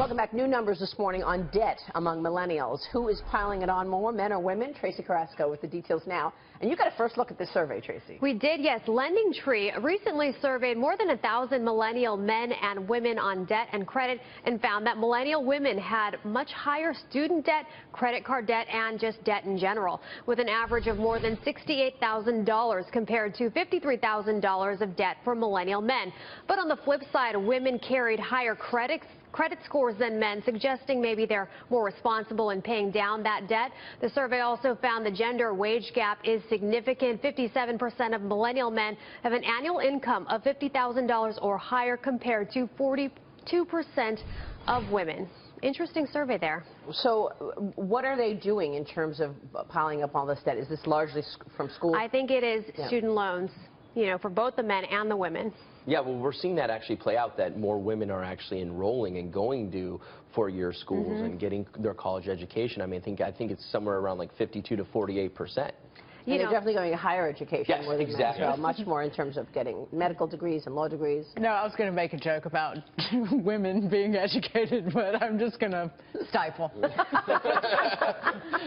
Welcome back. New numbers this morning on debt among millennials. Who is piling it on more, men or women? Tracee Carrasco with the details now. And you got a first look at this survey, Tracee. We did, yes. LendingTree recently surveyed more than 1,000 millennial men and women on debt and credit and found that millennial women had much higher student debt, credit card debt, and just debt in general, with an average of more than $68,000 compared to $53,000 of debt for millennial men. But on the flip side, women carried higher credit scores than men, suggesting maybe they're more responsible in paying down that debt. The survey also found the gender wage gap is significant. 57% of millennial men have an annual income of $50,000 or higher compared to 42% of women. Interesting survey there. So what are they doing in terms of piling up all this debt? Is this largely from school? I think it is student loans, you know, for both the men and the women. Yeah, well, we're seeing that actually play out, that more women are actually enrolling and going to four-year schools and getting their college education. I mean, I think it's somewhere around like 52 to 48%. And they're definitely going to higher education. Yes, more than exactly. men, so much more in terms of getting medical degrees and law degrees. No, I was going to make a joke about women being educated, but I'm just going to stifle.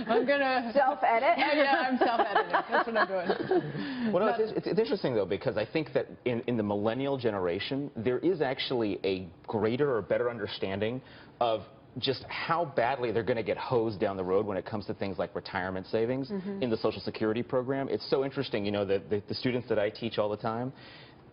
I'm going to... Self-edit? Yeah, I'm self-editing. That's what I'm doing. Well, no, it's interesting, though, because I think that in the millennial generation, there is actually a greater or better understanding of just how badly they're going to get hosed down the road when it comes to things like retirement savings in the Social Security program. It's so interesting, you know, the students that I teach all the time,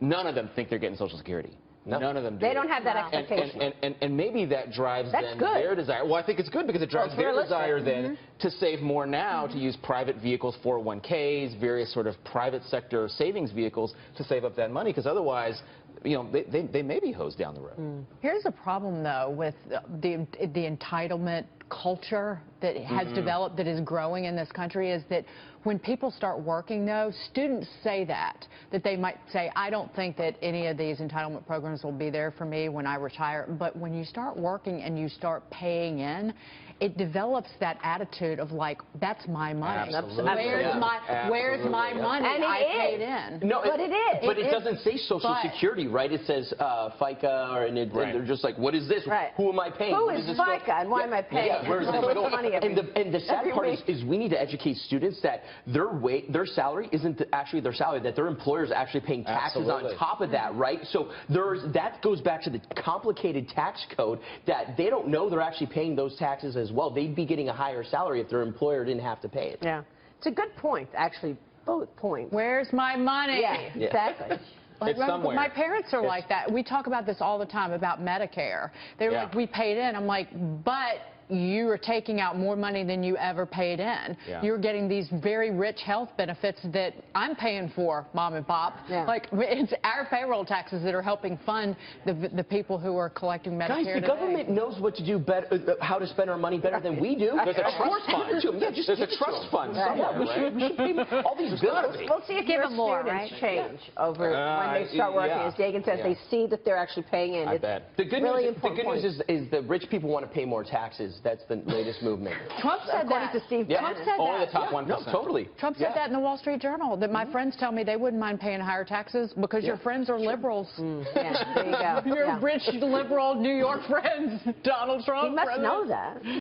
none of them think they're getting Social Security. No. None of them do. They don't have that expectation. And maybe that drives their desire. Well, I think it's good because it drives their desire then to save more now, to use private vehicles, 401ks, various sort of private sector savings vehicles to save up that money, because otherwise, you know, they may be hosed down the road. Here's the problem, though, with the entitlement culture that has developed, that is growing in this country, is that when people start working, though, students say that they might say, I don't think that any of these entitlement programs will be there for me when I retire. But when you start working and you start paying in, it develops that attitude of like, that's my money. Absolutely. Where's my money? And I paid in. No, but it is. But it doesn't say Social Security, right? It says FICA, and they're just like, what is this? Right. Who am I paying? Who is FICA, and why am I paying? Yeah, where's this going? And the sad part is we need to educate students that their salary isn't actually their salary, that their employer is actually paying taxes on top of that, right? So that goes back to the complicated tax code, that they don't know they're actually paying those taxes as well. They'd be getting a higher salary if their employer didn't have to pay it. Yeah. It's a good point, actually. Both points. Where's my money? Yeah, exactly. My parents are like that. We talk about this all the time about Medicare. They're like, we paid in. I'm like, but you are taking out more money than you ever paid in. You're getting these very rich health benefits that I'm paying for, Mom and Pop. Like, it's our payroll taxes that are helping fund the people who are collecting Medicare. Guys, the government knows what to do better, how to spend our money better than we do. There's a trust fund. Yeah, just there's a trust fund somewhere. We should pay all these bills. We'll see if your students change over when they start working. As Dagan says, they see that they're actually paying in. I bet. The good news is the rich people want to pay more taxes. That's the latest movement. Trump said that. To Steve Trump said only that. the top 1%. No, totally. Trump said that in the Wall Street Journal, that my friends tell me they wouldn't mind paying higher taxes because your friends are liberals. Yeah, there you go. Your rich, liberal New York friends, Donald Trump. He must know that.